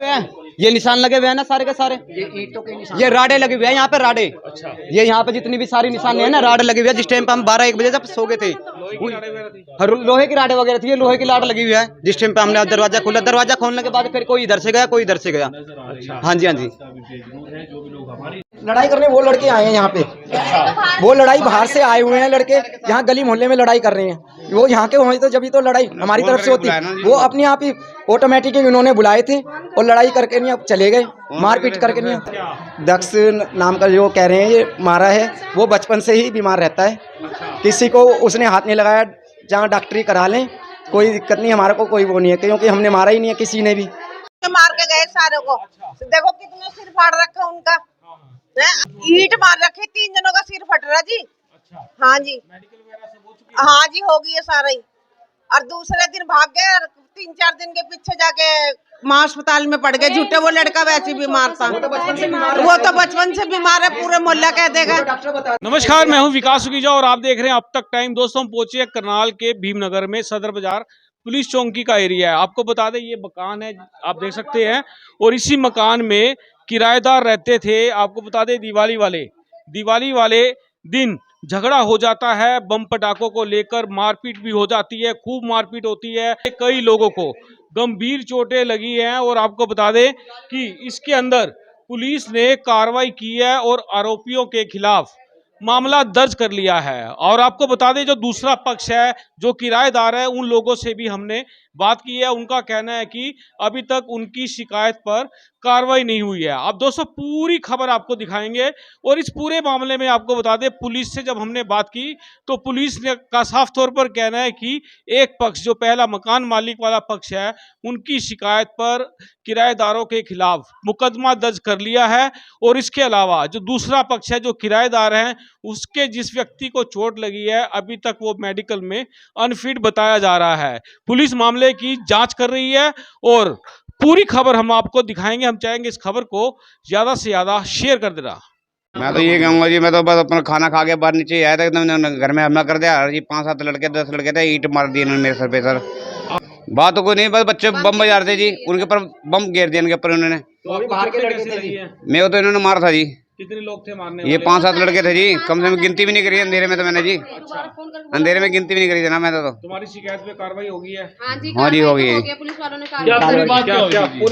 ये निशान लगे हुए हैं ना सारे के सारे, ये ईंटों के निशान, ये राडे लगे हुए हैं यहाँ पे राडे। अच्छा। ये यहाँ पे जितनी भी सारी निशान है ना राड लगी हुई है। जिस टाइम पे हम 12-1 बजे जब सो गए थे, लोहे की राडे वगैरह थी, ये लोहे की लाड लगी हुई है। जिस टाइम पे हमने दरवाजा खोला, दरवाजा खोलने के बाद फिर कोई इधर से गया, कोई इधर से गया। हाँ जी, हाँ जी। लड़ाई करने वो लड़के आए हैं यहाँ पे, वो लड़ाई बाहर से आए हुए हैं लड़के, यहाँ गली मोहल्ले में लड़ाई कर रहे हैं। वो यहाँ के हों तो जब तो लड़ाई हमारी तरफ से होती, वो अपने आप ही ऑटोमेटिक उन्होंने बुलाए थे और लड़ाई करके नहीं अब चले गए, मारपीट करके नहीं। दक्ष नाम का जो कह रहे हैं ये मारा है, वो बचपन से ही बीमार रहता है, किसी को उसने हाथ नहीं लगाया। जहाँ डॉक्टरी करा लें कोई दिक्कत नहीं, हमारे को कोई वो नहीं है, क्योंकि हमने मारा ही नहीं है किसी ने भी। मार के गए सारे को, देखो कितने सिर फाड़ रखा उनका, ईंट मार रखे, 3 जनों का सिर फट रहा जी। हाँ जी, हाँ जी, हो गई है सारा ही। और दूसरे दिन भाग गए, 3-4 दिन के पीछे जाके मां अस्पताल में पड़ गए झूठे। वो लड़का वैसे बीमार था, वो तो बचपन से बीमार है, पूरे मोहल्ला कह देगा। नमस्कार, मैं हूं विकास सुखीजा और आप देख रहे हैं अब तक टाइम। दोस्तों, हम पहुंचे हैं करनाल के भीमनगर में, सदर बाजार पुलिस चौकी का एरिया है। आपको बता दें ये मकान है, आप देख सकते हैं, और इसी मकान में किराएदार रहते थे। आपको बता दें दिवाली वाले दिन झगड़ा हो जाता है, बम पटाखों को लेकर मारपीट भी हो जाती है, खूब मारपीट होती है, कई लोगों को गंभीर चोटें लगी हैं। और आपको बता दें कि इसके अंदर पुलिस ने कार्रवाई की है और आरोपियों के खिलाफ मामला दर्ज कर लिया है। और आपको बता दें जो दूसरा पक्ष है, जो किराएदार है, उन लोगों से भी हमने बात की है। उनका कहना है कि अभी तक उनकी शिकायत पर कार्रवाई नहीं हुई है। अब दोस्तों पूरी खबर आपको दिखाएंगे। और इस पूरे मामले में आपको बता दें, पुलिस से जब हमने बात की तो पुलिस ने का साफ तौर पर कहना है कि एक पक्ष, जो पहला मकान मालिक वाला पक्ष है, उनकी शिकायत पर किराएदारों के खिलाफ मुकदमा दर्ज कर लिया है। और इसके अलावा जो दूसरा पक्ष है, जो किराएदार हैं, उसके जिस व्यक्ति को चोट लगी है, अभी तक वो मेडिकल में अनफिट बताया जा रहा है। पुलिस मामले की जांच कर रही है और पूरी खबर हम आपको दिखाएंगे। हम चाहेंगे इस खबर को ज्यादा से ज्यादा शेयर कर देना। मैं तो ये कहूँगा जी, मैं तो बस अपना खाना खा के बाहर नीचे आया था, एकदम घर में हमला कर दिया जी। 5-7 लड़के 10 लड़के थे, ईंट मार दिए उन्होंने मेरे सर पे। सर बात तो कोई नहीं, बस बच्चे बम बजा रहे थे जी, उनके ऊपर बम घेर दिया उनके ऊपर उन्होंने। बाहर के लड़के थे जी, मेरे को तो इन्होंने मारा था जी। कितने लोग थे मारने ये 5-7 लड़के थे जी, कम से कम गिनती भी नहीं करी अंधेरे में तो मैंने जी। अंधेरे में गिनती भी नहीं करी थी ना मैं तो। तुम्हारी शिकायत पे कार्रवाई होगी है? हाँ जी, हो गई है। पुलिस वालों ने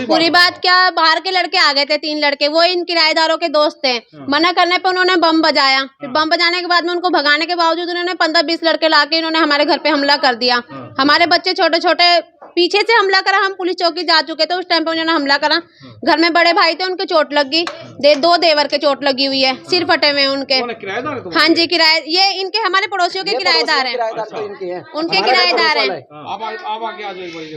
पूरी बात क्या, बाहर के लड़के आ गए थे, 3 लड़के, वो इन किराएदारों के दोस्त थे। मना करने पे उन्होंने बम बजाया, फिर बम बजाने के बाद में उनको भगाने के बावजूद उन्होंने 15-20 लड़के लाके इन्होंने हमारे घर पे हमला कर दिया। हमारे बच्चे छोटे छोटे, पीछे से हमला करा। हम पुलिस चौकी जा चुके थे, उस टाइम पे उन्होंने हमला करा। घर में बड़े भाई थे, उनके चोट लग गई, 2 देवर के चोट लगी हुई है, सिर फटे हुए उनके। हाँ जी, ये इनके हमारे पड़ोसियों के किराएदार हैं, उनके किराएदार हैं।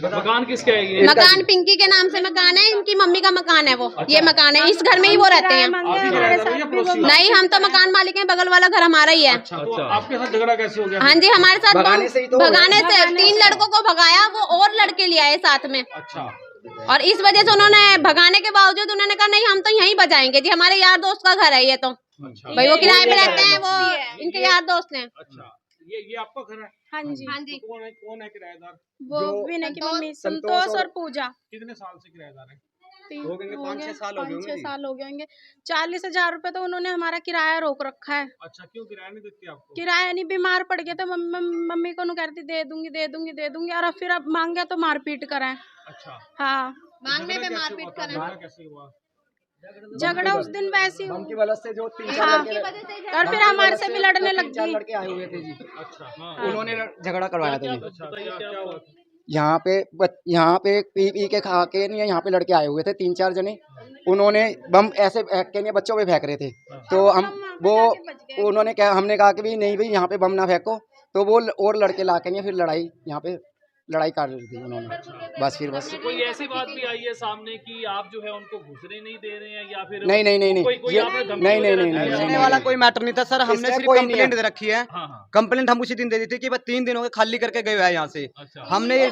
मकान किसके है? मकान पिंकी के नाम से मकान है, इनकी मम्मी का मकान है वो। ये मकान है, इस घर में ही वो रहते हैं। नहीं, हम तो मकान मालिक हैं, बगल वाला घर हमारा ही है। तो आपके साथ झगड़ा कैसे हो गया? हाँ जी, हमारे साथ भगाने से 3 लड़कों को भगाया, वो और लड़के ले आए साथ में। अच्छा। और इस वजह से उन्होंने भगाने के बावजूद उन्होंने कहा नहीं, हम तो यहीं बजाएंगे जी, हमारे यार दोस्त का घर है ये तो। अच्छा। भाई वो किराए पे रहते हैं, वो इनके यार दोस्त हैं। अच्छा, ये आपका घर है? हाँ जी, हाँ जी। तो कौन है किराएदार? वो विनय की मम्मी संतोष और पूजा। कितने साल से किराएदार है? 5-6 साल हो गए 5-6 साल हो गए होंगे। 40,000 रुपए तो उन्होंने हमारा किराया रोक रखा है। अच्छा, क्यों किराया नहीं देती आपको? किराया नहीं, बीमार पड़ गया तो मम्मी को कहती दे दूंगी और फिर अब मांग गया तो मारपीट करा है। अच्छा। हाँ, मांगने पे मारपीट करा। कैसे हुआ झगड़ा उस दिन वैसे ही। की वजह से जो 3-4 हाँ, लड़के, और फिर हमारे से भी लड़ने लग 3-4 गई। लड़के आए हुए थे जी, अच्छा। उन्होंने झगड़ा करवाया था जी। अच्छा, क्या हुआ? यहाँ पे पी के खा के नहीं, यहाँ पे लड़के आए हुए थे 3-4 जने, उन्होंने बम ऐसे फेंक के नहीं बच्चों पे फेंक रहे थे। तो उन्होंने कहा, हमने कहा कि भी नहीं भाई यहाँ पे बम ना फेंको, तो वो और लड़के ला के नहीं फिर यहाँ पे लड़ाई कर रही थी उन्होंने। बस कोई ऐसी बात भी आई है सामने कि आप जो है उनको घुसने नहीं दे रहे हैं या फिर नहीं घुसने वाला कोई मैटर नहीं था सर। हमने सिर्फ कंप्लेंट दे रखी है। कंप्लेंट हम उसी दिन दे दी थी कि भाई 3 दिन हो गए खाली करके गए हुए हैं यहाँ से। हमने ये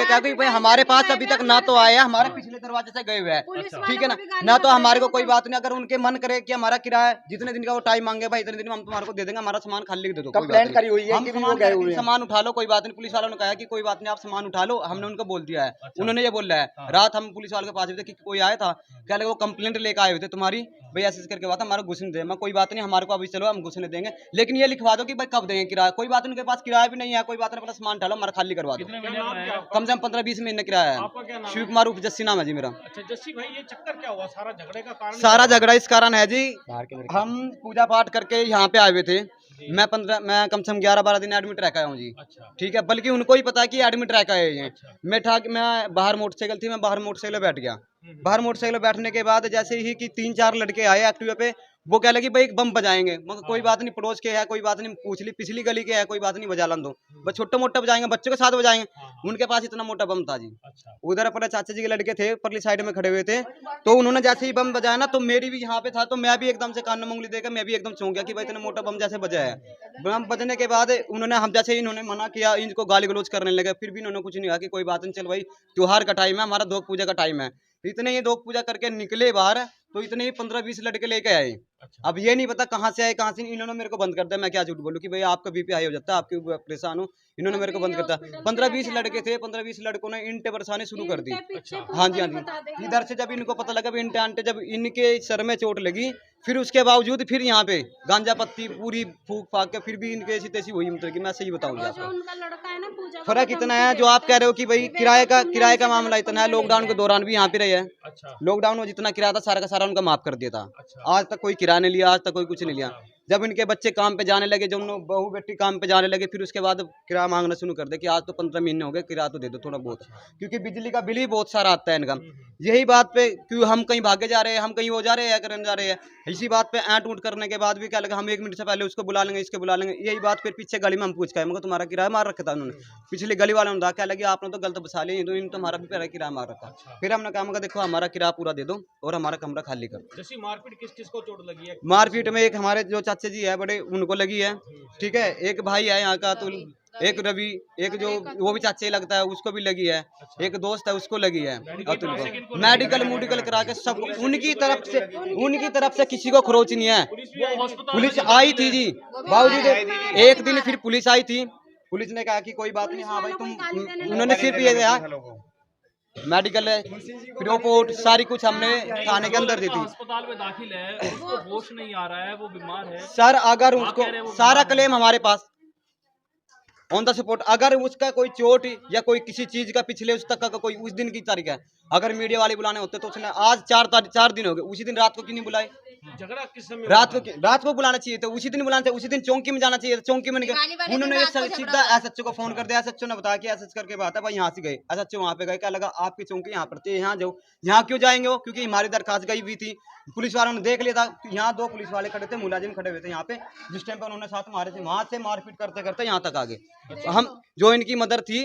कहा कि भाई हमारे पास अभी तक ना तो आया, हमारे पिछले दरवाजे से गए हुए हैं, ठीक है ना तो हमारे को कोई बात नहीं। अगर उनके मन करे कि हमारा किराया जितने दिन का वो टाइम मांगे भाई इतने दिन में हम तुम्हारे को दे देंगे, हमारा सामान खाली दे दो, कंप्लेंट करी हुई है, सामान उठा लो, कोई बात नहीं। पुलिस वालों ने कहा कि कोई बात नहीं, आप सामान उठा लो, हमने उनको बोल दिया है। उन्होंने ये बोल रहा है, रात हम पुलिस वाले के पास थे कि कोई आया था, क्या लगे वो कंप्लेंट लेकर आए हुए थे तुम्हारी, भाई ऐसे करके बात हमारा घुसने दे। मैं कोई बात नहीं, हमारे को अभी चलो हम घुसने देंगे, लेकिन ये लिखवा दो कि भाई कब देंगे किराया। कोई बात नहीं, उनके पास किराया भी नहीं है, कोई बात नहीं, अपना सामान उठा लो, हमारा खाली करवा दो। कम से कम 15-20 महीने किराया है। शिव कुमार उर्फ जस्सी नाम है जी मेरा। अच्छा जस्सी भाई, ये चक्कर क्या हुआ? सारा झगड़े का कारण सारा झगड़ा इस कारण है जी, हम पूजा पाठ करके यहाँ पे आए हुए थे। मैं कम से कम 11-12 दिन एडमिट रह आया हूँ जी। ठीक है, बल्कि उनको ही पता है कि एडमिट रह आए हैं। मैं बाहर मोटरसाइकिल थी, मैं बाहर मोटरसाइकिल बैठ गया। बाहर मोटरसाइकिल बैठने के बाद जैसे ही कि 3-4 लड़के आए एक्टिवा पे, वो कह लगे भाई एक बम बजाएंगे। मगर कोई बात नहीं, पड़ोस के है, कोई बात नहीं, पूछ ली पिछली गली के है, कोई बात नहीं, बजा लन दो। बस छोटे मोटे बजाएंगे, बच्चों के साथ बजाएंगे। उनके पास इतना मोटा बम था जी। उधर अपने चाचा जी के लड़के थे, परली साइड में खड़े हुए थे, तो उन्होंने जैसे ही बम बजाया ना, तो मेरी भी यहाँ पे था, तो मैं भी एकदम से कान में उंगली देकर मैं भी एकदम चौंक गया कि भाई इतना मोटा बम जैसे बजाया है। बम बजने के बाद उन्होंने हम जैसे इन्होंने मना किया, इनको गाली गलौज करने लगे, फिर भी इन्होंने कुछ नहीं कहा कि कोई बात नहीं, चल भाई त्योहार का टाइम है, हमारा दोग पूजा का टाइम है। इतने ही दोग पूजा करके निकले बाहर, तो इतने ही 15-20 लड़के लेके आए। अब ये नहीं पता कहाँ से आए कहाँ से नहीं, इन्होंने मेरे को बंद कर दिया। मैं क्या झूठ बोलूं कि भाई आपका बीपी हाई हो जाता है, आपके परेशान हो, इन्होंने मेरे को बंद कर दिया। 15-20 लड़के थे, 15-20 लड़कों ने इंटे बरसाने शुरू कर दी। हाँ जी, हाँ जी। इधर से जब इनको पता लगा इंटे आंटे, जब इनके सर में चोट लगी, फिर उसके बावजूद फिर यहाँ पे गांजा पत्ती पूरी फूक फाक के फिर भी इनके ऐसी तैसी हुई। मतलब कि मैं सही बताऊंगा आपको, फर्क इतना है जो आप कह रहे हो कि भाई किराए का मामला इतना है। लॉकडाउन के दौरान भी यहाँ पे रहे हैं। लॉकडाउन में जितना किराया था सारा का सारा उनका माफ कर दिया था। आज तक कोई किराया नहीं लिया, आज तक कोई कुछ नहीं लिया। जब इनके बच्चे काम पे जाने लगे, जब बहू बेटी काम पे जाने लगे, फिर उसके बाद किराया मांगना शुरू कर दे कि आज तो 15 महीने हो गए, किराया तो दे दो थोड़ा बहुत, क्योंकि बिजली का बिल ही बहुत सारा आता है इनका। यही बात पे क्यों हम कहीं भागे जा रहे हैं, हम कहीं वो जा रहे हैं, करने जा रहे हैं, इसी बात पे ऐंठ ऊँट करने के बाद भी क्या लगा हम 1 मिनट से पहले उसको बुला लेंगे, इसके बुला लेंगे। यही बात फिर पीछे गली में हम पूछ के मगर तुम्हारा किराया मार रखा था उन्होंने, पिछली गली वालों ने क्या लगे आपने तो गलत बसा लिया, तो इन तुम्हारा भी पहले किराया मार रखा। फिर हमने कहा मगर देखो हमारा किराया पूरा दे दो और हमारा कमरा खाली कर दो। जैसी मारपीट किस को चोट लगी है? मारपीट में एक हमारे जो चाचा जी है बड़े, उनको लगी है। ठीक है, एक भाई है यहाँ का अतुल, एक रवि, एक जो वो भी चाचा लगता है उसको भी लगी है, एक दोस्त है उसको लगी है अतुल को। मेडिकल करा के सब उनकी तरफ से किसी को खरोच नहीं है। पुलिस आई थी जी, बावजूद एक दिन फिर पुलिस आई थी, पुलिस ने कहा कि कोई बात नहीं, हाँ भाई तुम, उन्होंने सिर्फ ये कहा मेडिकल रिपोर्ट सारी कुछ हमने थाने के अंदर दी थी। अस्पताल में दाखिल है, उसको होश नहीं आ रहा है, वो बीमार है सर। अगर उसको सारा क्लेम हमारे पास ऑन द स्पॉट, अगर उसका कोई चोट या कोई किसी चीज का पिछले उस तक का कोई उस दिन की तारीख है, अगर मीडिया वाले बुलाने होते तो उसने आज 4 दिन हो गए, उसी दिन रात को क्यों नहीं बुलाए? झगड़ा किस समय? रात को बुलाना चाहिए था, उसी दिन बुलाना चाहिए, उसी दिन चौकी में जाना चाहिए, चौकी में नहीं गए। उन्होंने ये सीधा एसएचओ को फोन कर दिया, एसएचओ ने बताया कि एसएच करके बात है भाई, यहाँ से गए एसएचओ वहाँ पे गए, क्या लगा आपकी चौकी यहाँ पर थी, यहाँ जाओ। यहाँ क्यों जाएंगे वो? क्योंकि हमारी दरखास्त गई हुई थी, पुलिस वालों ने देख लिया था। यहाँ 2 पुलिस वाले खड़े थे, मुलाजिम खड़े हुए थे यहाँ पे, जिस टाइम पे उन्होंने साथ मारे थे, वहां से मारपीट करते करते यहाँ तक आ गए। हम जो इनकी मदर थी,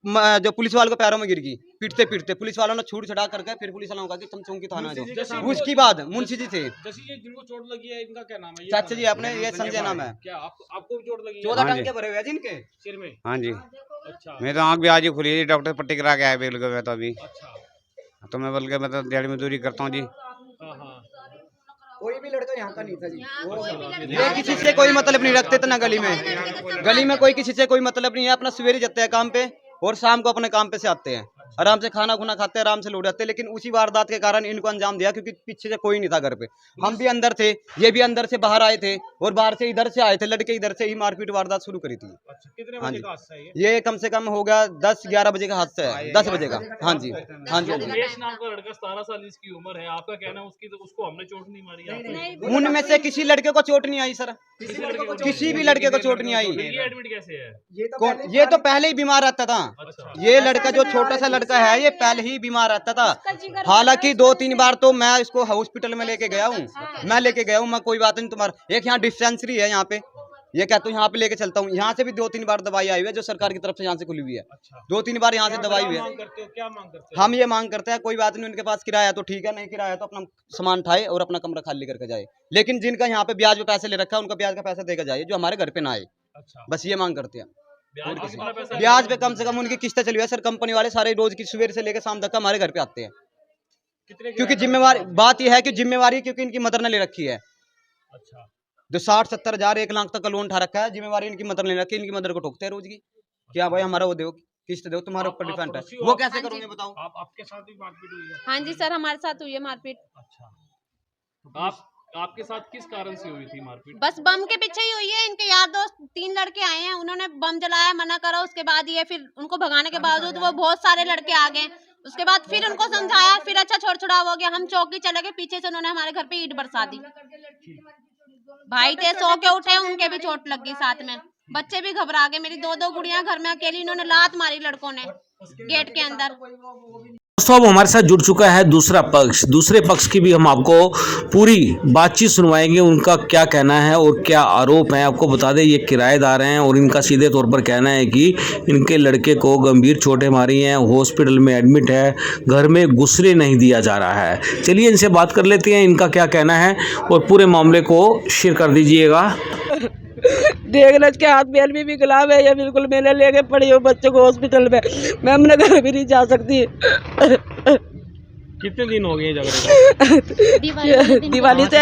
जो पुलिस वालों के पैरों में गिर गई, पीटते पीटते पुलिस वालों ने छूट छड़ा करके फिर पुलिस वालों ने कहा कि तुम चौकी थाना जाओ। उसके बाद मुंशी जी थे, जिनको चोट लगी है इनका क्या नाम है? चाचा जी अपने, ये संजय नाम है। क्या आपको भी चोट लगी है? 14 टंके भरे हुए हैं जिनके सिर में। हाँ जी, अच्छा मैं तो आँख भी आज ही खुली है, डॉक्टर पट्टी करा के आया बिल्कुल। मैं तो अभी अच्छा, तो मैं बल्कि मैं तो दिहाड़ी मजदूरी करता हूँ जी। हाँ कोई भी लड़का यहाँ का नहीं था जी। ये किसी से कोई मतलब नहीं रखते थे ना, गली में कोई किसी से कोई मतलब नहीं है। अपना सवेरे जाते हैं काम पे और शाम को अपने काम पे से आते हैं, आराम से खाना खुना खाते हैं, आराम से लौट जाते हैं। लेकिन उसी वारदात के कारण इनको अंजाम दिया, क्योंकि पीछे से कोई नहीं था घर पे। हम भी अंदर थे, ये भी अंदर से बाहर आए थे, और बाहर से इधर से आए थे लड़के, इधर से ही मारपीट वारदात शुरू करी थी। अच्छा, कितने बजे का हादसा है ये कम से कम हो गया 10-11 बजे का हादसा है, 10 बजे का। हाँ जी, हाँ जी, हाँ जी। उमेश नाम का लड़का 17 साल इसकी उम्र है, आपका कहना है उसकी तो उसको हमने चोट नहीं मारी आपने? उनमें से किसी लड़के को चोट नहीं आई सर, किसी भी लड़के को चोट नहीं आई। ये एडमिट कैसे है? ये तो पहले ही बीमार रहता था। ये लड़का जो छोटा सा लड़का है, ये पहले ही बीमार रहता था। हालांकि 2-3 बार तो मैं इसको हॉस्पिटल में लेके गया हूँ, मैं कोई बात नहीं, तुम्हारा एक यहाँ डिस्पेंसरी है यहाँ पे, ये कहता हूँ यहाँ पे लेके चलता हूँ। यहाँ से भी 2-3 बार दवाई आई हुई है, जो सरकार की तरफ से यहाँ से खुली हुई है। 2-3 बार यहाँ से दवाई हुई है। क्या मांग करते हो? हम ये मांग करते हैं, कोई बात नहीं, उनके पास किराया तो ठीक है, नहीं किराया तो अपना सामान उठाए और अपना कमरा खाली करके जाए। लेकिन जिनका यहाँ पे ब्याज पे पैसे ले रखा है, उनका ब्याज का पैसा देकर जाए, जो हमारे घर पे ना आए। बस ये मांग करते हैं। ब्याज पे कम से कम उनकी किस्तें चली हुई है सर। कंपनी वाले सारे रोज की सुबह से लेकर शाम तक हमारे घर पे आते हैं, क्योंकि जिम्मेवारी बात यह है कि जिम्मेवारी क्योंकि इनकी मदर ने ले रखी है। अच्छा, जो 60-70 हजार 1 लाख तक का लोन उठा रखा है, जिम्मेवारी इनकी मदर ने ले रखी है। इनकी मदर को ठोकते हैं रोज की, क्या भाई हमारा वो दो, किस्त दो, तुम्हारे ऊपर डिपेंड है। पड़ोसी हो वो आप? कैसे हाँ जी। करोगे बताओ? आपके साथ भी मारपीट हुई है? हाँ जी सर, हमारे साथ हुई है मारपीट। अच्छा, आपके साथ किस कारण से हुई थी मारपीट? बस बम के पीछे ही हुई है। इनके यार दोस्त 3 लड़के आए हैं, उन्होंने बम जलाया, मना करा, उसके बाद ये फिर उनको भगाने के बावजूद वो बहुत सारे लड़के आ गए। उसके बाद फिर उनको समझाया, फिर अच्छा छोड़ छुड़ाव हो गया। हम चौकी चले गए, पीछे से उन्होंने हमारे घर पे ईंट बरसा दी। भाई थे, सो के उठे, उनके भी चोट लग गई साथ में। बच्चे भी घबरा गए। मेरी 2-2 गुड़ियां घर में अकेली, इन्होंने लात मारी लड़कों ने गेट के अंदर। दोस्तों अब हमारे साथ जुड़ चुका है दूसरा पक्ष। दूसरे पक्ष की भी हम आपको पूरी बातचीत सुनवाएंगे, उनका क्या कहना है और क्या आरोप है। आपको बता दें ये किराएदार हैं और इनका सीधे तौर पर कहना है कि इनके लड़के को गंभीर चोटें मारी हैं, हॉस्पिटल में एडमिट है, घर में घुसने नहीं दिया जा रहा है। चलिए इनसे बात कर लेते हैं, इनका क्या कहना है और पूरे मामले को शेयर कर दीजिएगा। देख लो इसके हाथ में भी गुलाब है, ये बिल्कुल मैंने लेके पड़ी हो बच्चे को हॉस्पिटल में। मैं अपने घर भी नहीं जा सकती। कितने दिन हो गए झगड़े को? दिवाली से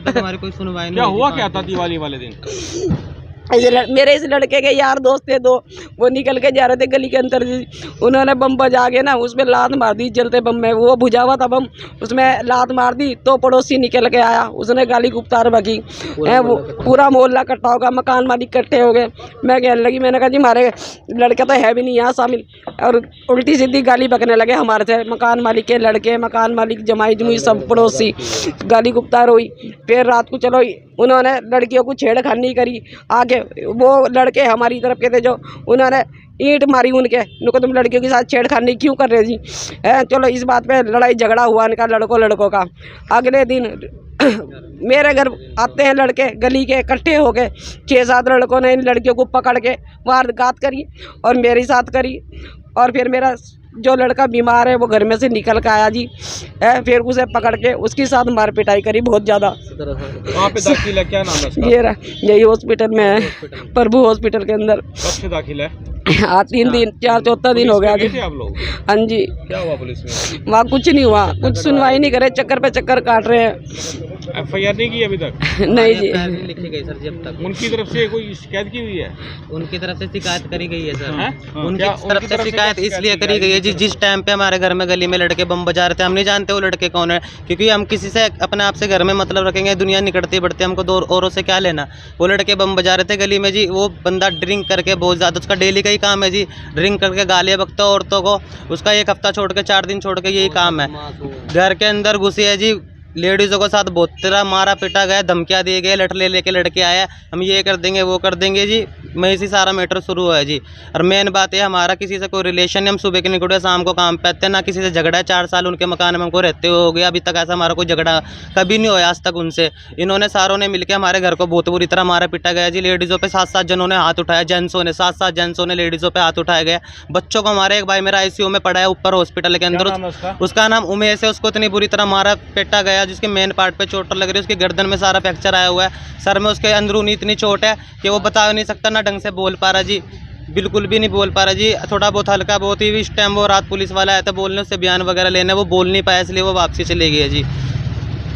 हमारी कोई सुनवाई क्या हुआ क्या था दिवाली वाले दिन? मेरे इस लड़के के यार दोस्त थे 2, वो निकल के जा रहे थे गली के अंदर। उन्होंने बम बजा के ना उसमें लात मार दी, जलते बम में। वो बुझा हुआ था बम, उसमें लात मार दी तो पड़ोसी निकल के आया, उसने गाली गुप्तार बकी। वो पूरा मोहल्ला इकट्ठा होगा, मकान मालिक इकट्ठे हो गए। मैं कहने लगी, मैंने कहा जी हमारे लड़के तो है भी नहीं यहाँ शामिल, और उल्टी सीधी गाली बकने लगे हमारे से। मकान मालिक के लड़के, मकान मालिक, जमाई जमुई, सब पड़ोसी गाली गुप्तार हुई। फिर रात को चलो उन्होंने लड़कियों को छेड़खानी करी। आगे वो लड़के हमारी तरफ के थे जो, उन्होंने ईंट मारी उनको, तुम लड़कियों के साथ छेड़खानी क्यों कर रहे जी? चलो इस बात पे लड़ाई झगड़ा हुआ इनका लड़कों का। अगले दिन मेरे घर आते हैं लड़के गली के इकट्ठे हो गए। 6-7 लड़कों ने इन लड़कियों को पकड़ के वारदात करी और मेरे साथ करी। और फिर मेरा जो लड़का बीमार है वो घर में से निकल के आया जी, फिर उसे पकड़ के उसके साथ मार पिटाई करी बहुत ज़्यादा। वहाँ पे दाखिल है, क्या नाम है उसका? यही हॉस्पिटल में है, प्रभु हॉस्पिटल के अंदर। कब से दाखिल है? हाँ 3 दिन 4 दिन हो गया। आप लोग? हाँ जी। क्या हुआ पुलिस में? वहाँ कुछ नहीं हुआ, कुछ सुनवाई नहीं करे, चक्कर पे चक्कर काट रहे हैं। FIR नहीं की अभी तक? नहीं जी। लिखी गई सर, जब तक उनकी तरफ से कोई शिकायत की हुई है? उनकी तरफ से शिकायत करी गई है सर। उनकी तरफ से शिकायत इसलिए करी गई है जी, जिस टाइम पे हमारे घर में गली में लड़के बम बजा रहे थे, हम नहीं जानते वो लड़के कौन है, क्योंकि हम किसी से अपने आप से घर में मतलब रखेंगे, दुनिया निकटती बढ़ती, हमको 2 औरों से क्या लेना। वो लड़के बम बजा रहे थे गली में जी। वो बंदा ड्रिंक करके बहुत ज़्यादा, उसका डेली का ही काम है जी, ड्रिंक करके गालियाँ बकता औरतों को। उसका 1 हफ्ता छोड़ के 4 दिन छोड़ के यही काम है। घर के अंदर घुसी है जी, लेडीज़ों के साथ बहुत तरह मारा पिटा गया, धमकियाँ दिए गए, लठ लेके लड़के आए, हम ये कर देंगे वो कर देंगे जी। मैं इसी सारा मैटर शुरू हुआ है जी। और मेन बात है हमारा किसी से कोई रिलेशन नहीं, हम सुबह के निकले शाम को काम पे आते हैं, ना किसी से झगड़ा है। 4 साल उनके मकान में हमको रहते हुए हो गया, अभी तक ऐसा हमारा कोई झगड़ा कभी नहीं हुआ आज तक उनसे। इन्होंने सारों ने मिलकर हमारे घर को बहुत बुरी तरह मारा पिटा गया जी। लेडीज़ों पे 7-7 जनों ने हाथ उठाया, जेंट्सों ने 7-7 जेंट्सों ने लेडीज़ों पे हाथ उठाया गया। बच्चों को हमारे एक भाई मेरा ICU में पड़ा है ऊपर हॉस्पिटल के अंदर, उसका नाम उमेश है। उसको इतनी बुरी तरह मारा पिटा गया जिसके मेन पार्ट पे चोट लग रही है, उसकी गर्दन में सारा फ्रैक्चर आया हुआ है, सर में उसके अंदरूनी इतनी चोट है कि वो बता नहीं सकता, ना ढंग से बोल पा रहा जी, बिल्कुल भी नहीं बोल पा रहा जी। थोड़ा बहुत हल्का बहुत ही इस टाइम वो रात पुलिस वाला आया था बोलने, उससे बयान वगैरह लेने, वो बोल नहीं पाया इसलिए वो वापसी चले गए जी।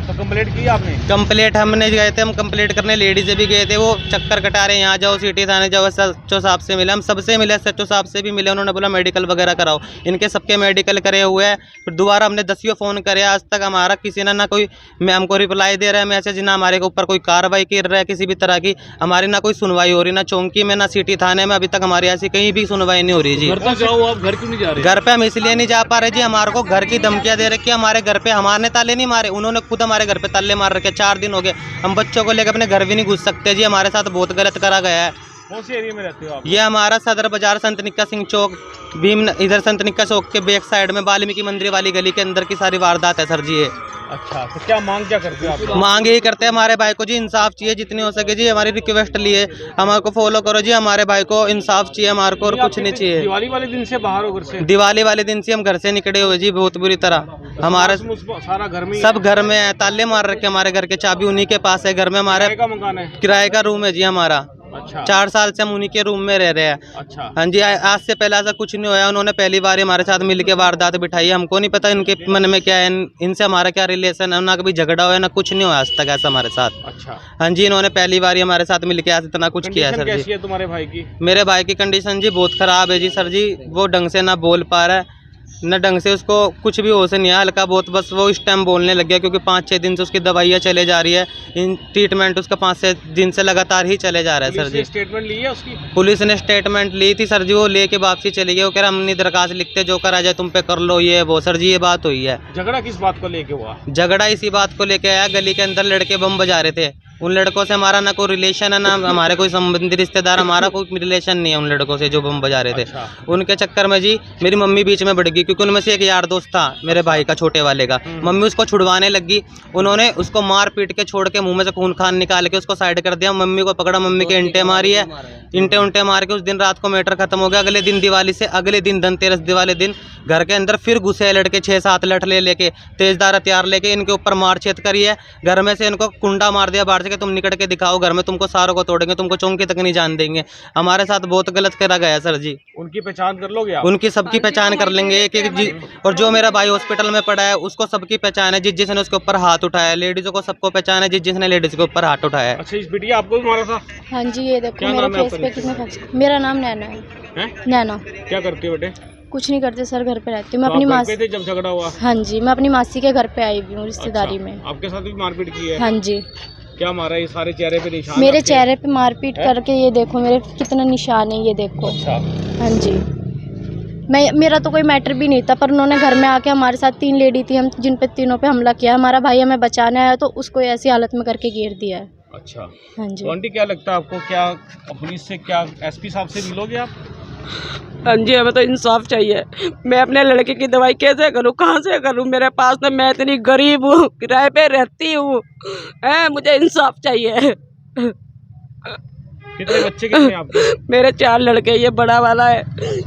तो कंप्लेंट की आपने? कंप्लेंट हमने गए थे, हम कंप्लेंट करने लेडीज़ भी गए थे, वो चक्कर कटा रहे, यहाँ जाओ सिटी थाने जाओ, SHO साहब से मिले, हम सबसे मिले, SHO साहब से भी मिले, उन्होंने बोला मेडिकल वगैरह कराओ। इनके सबके मेडिकल करे हुए हैं। फिर दोबारा हमने 10 फ़ोन करे, आज तक हमारा किसी ने ना कोई हमको रिप्लाई दे रहा है मैसेज, ना हमारे के ऊपर कोई कार्रवाई कर रहा है किसी भी तरह की। हमारी ना कोई सुनवाई हो रही, ना चौंकी में ना सिटी थाने में, अभी तक हमारी ऐसी कहीं भी सुनवाई नहीं हो रही जी। घर तो जाओ, आप घर क्यों नहीं जा रहे? घर पे हम इसलिए नहीं जा पा रहे जी, हमारे को घर की धमकियां दे रखी है। हमारे घर पे हमारे ताले नहीं मारे, उन्होंने खुद हमारे घर पे ताले मार रखे। 4 दिन हो गए, हम बच्चों को लेकर अपने घर भी नहीं घुस सकते जी, हमारे साथ बहुत गलत करा गया है। कौन से एरिया में रहते हो आप? ये हमारा सदर बाजार संत निक्का सिंह चौक, भीम इधर संत निक्का चौक के बैक साइड में वाल्मीकि मंदिर वाली गली के अंदर की सारी वारदात है सर जी ये। अच्छा, तो क्या मांग क्या करते हो आप? मांग यही करते हैं हमारे भाई को जी इंसाफ चाहिए जितनी हो सके जी, हमारी रिक्वेस्ट लिए हमारे को फॉलो करो जी, हमारे भाई को इंसाफ चाहिए हमारे को और कुछ नहीं चाहिए। दिवाली वाले दिन से बाहर हो घर से? दिवाली वाले दिन से हम घर से निकले हुए जी, बहुत बुरी तरह। हमारा सारा घर में सब घर में है, ताले मार रखे हमारे घर के, चाबी उन्हीं के पास है। घर में हमारे का मकान है? किराए का रूम है जी हमारा। अच्छा 4 साल से हम उन्हीं के रूम में रह रहे हैं। अच्छा हाँ जी, आज से पहले ऐसा कुछ नहीं हुआ। उन्होंने पहली बार ही हमारे साथ मिलके वारदात बिठाई। हमको नहीं पता इनके मन में क्या है, इनसे हमारा क्या रिलेशन है। ना कभी झगड़ा हुआ है, ना कुछ नहीं हुआ आज तक ऐसा हमारे साथ। अच्छा हाँ जी, इन्होंने पहली बार ही हमारे साथ मिलके आज इतना कुछ किया है सर कैसी जी। है तुम्हारे भाई की? मेरे भाई की कंडीशन जी बहुत ख़राब है जी सर जी। वो ढंग से ना बोल पा रहा है, न ढंग से उसको कुछ भी होश नहीं है, हल्का बहुत बस वो इस टाइम बोलने लग गया, क्योंकि 5-6 दिन से उसकी दवाइयाँ चले जा रही है। इन ट्रीटमेंट उसका 5-6 दिन से लगातार ही चले जा रहा है सर जी। स्टेटमेंट ली है उसकी? पुलिस ने स्टेटमेंट ली थी सर जी, वो लेके वापसी चली गई। वो कह रहा हमने दरखास्त लिखते, जो करा जाए तुम पे कर लो, ये वो सर जी ये बात हुई है। झगड़ा किस बात को लेके हुआ? झगड़ा इसी बात को लेके आया, गली के अंदर लड़के बम बजा रहे थे। उन लड़कों से हमारा ना कोई रिलेशन है, ना हमारे कोई संबंधी रिश्तेदार, हमारा कोई रिलेशन नहीं है उन लड़कों से जो बम बजा रहे थे। अच्छा। उनके चक्कर में जी मेरी मम्मी बीच में बढ़ गई, क्योंकि उनमें से एक यार दोस्त था मेरे भाई का, छोटे वाले का। मम्मी उसको छुड़वाने लगी, उन्होंने उसको मार पीट के छोड़ के मुंह में से खून खान निकाल के उसको साइड कर दिया। मम्मी को पकड़ा, मम्मी के इंटे मारी है, इंटे उंटे मार के उस दिन रात को मैटर खत्म हो गया। अगले दिन दिवाली से अगले दिन धनतेरस वाले दिन घर के अंदर फिर घुसे लड़के 6-7 लठ लेके, तेजदार हथियार लेके इनके ऊपर मारछेद करी है। घर में से इनको कुंडा मार दिया बाहर से कि तुम निकट के दिखाओ घर में, तुमको सारों को तोड़ेंगे, तुमको चौंकी तक नहीं जान देंगे। हमारे साथ बहुत गलत करा गया सर जी। उनकी पहचान कर लोगे आप? उनकी सबकी पहचान कर लेंगे एक एक जी। और जो मेरा भाई हॉस्पिटल में पड़ा है उसको सबकी पहचान है, जिसने उसके ऊपर हाथ उठाया। लेडीजों को सबको पहचान है, जिसने लेडीज के ऊपर हाथ उठाया है। अच्छा, इस बिटिया आपको भी मारा था? हाँ जी, ये देखो क्या मेरे नाम है फेस आपका? पे कितने फंस। मेरा नाम नैना है। हैं? नैना। क्या करती हो बेटे? कुछ नहीं करते सर, घर पे रहती हूँ मैं तो अपनी आप घर मासी। पे थे जब झगड़ा हुआ? हाँ जी, मैं अपनी मासी के घर पे आई हुई हूँ रिश्तेदारी अच्छा, में। आपके साथ भी मारपीट की है? हाँ जी, क्या मारा? ये सारे चेहरे पे निशान मेरे आपके? चेहरे पे मारपीट करके ये देखो मेरे कितना निशान है, ये देखो। अच्छा हाँ जी, मेरा तो कोई मैटर भी नहीं था, पर उन्होंने घर में आके हमारे साथ 3 लेडी थी, हम जिन पे तीनों पे हमला किया। हमारा भाई हमें बचाने आया तो उसको ऐसी हालत में करके घेर दिया है। अच्छा। हाँ जी। तो आंटी क्या लगता है आपको, क्या पुलिस से, क्या एसपी साहब से मिलोगे आप? हाँ जी, हमें तो इंसाफ चाहिए। मैं अपने लड़के की दवाई कैसे करूँ, कहाँ से करूँ? मेरे पास तो, मैं इतनी गरीब हूँ, किराए पे रहती हूँ, मुझे इंसाफ चाहिए। कितने बच्चे कितने आपके? मेरे 4 लड़के, ये बड़ा वाला है,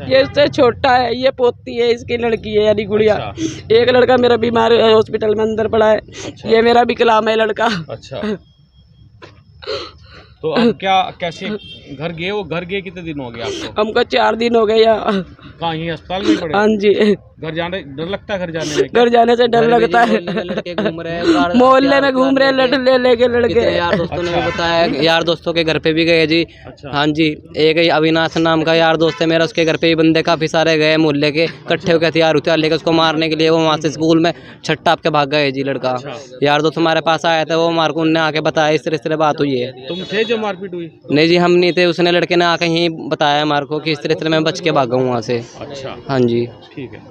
ये इससे छोटा है, ये पोती है, इसकी लड़की है यानी गुड़िया। अच्छा। एक लड़का मेरा बीमार है, हॉस्पिटल में अंदर पड़ा है। अच्छा। ये मेरा विकलांग है लड़का। अच्छा। तो अब क्या, कैसे घर गए हो? घर गए कितने दिन हो गए आपको? हमको 4 दिन हो गए यहाँ। कहाँ, यहीं अस्पताल में पड़े? हाँ जी। घर जाने डर लगता है? घर जाने में घर जाने से डर लगता है। लड़के घूम रहे हैं मोहल्ले में घूम रहे लड़ ले लेके लड़के। यार दोस्तों ने भी बताया, यार दोस्तों के घर पे भी गए जी। अच्छा। हाँ जी, एक अविनाश नाम का यार दोस्त है मेरा, उसके घर पे भी बंदे काफी सारे गए मोहल्ले के, इकट्ठे होकर हथियार उथियार लेके उसको मारने के लिए। वो वहाँ से स्कूल में छट्टा आपके भाग गए जी लड़का। अच्छा। यार दोस्त हमारे पास आया था, वो मारको उनने आके बताया इस तरह बात हुई है। तुम थे जो मारपीट हुई? नहीं जी, हम नहीं थे, उसने लड़के ने आके यहीं बताया मार को कि इस तरह मैं बच के भागा हूँ वहाँ से। अच्छा। हाँ जी। ठीक है।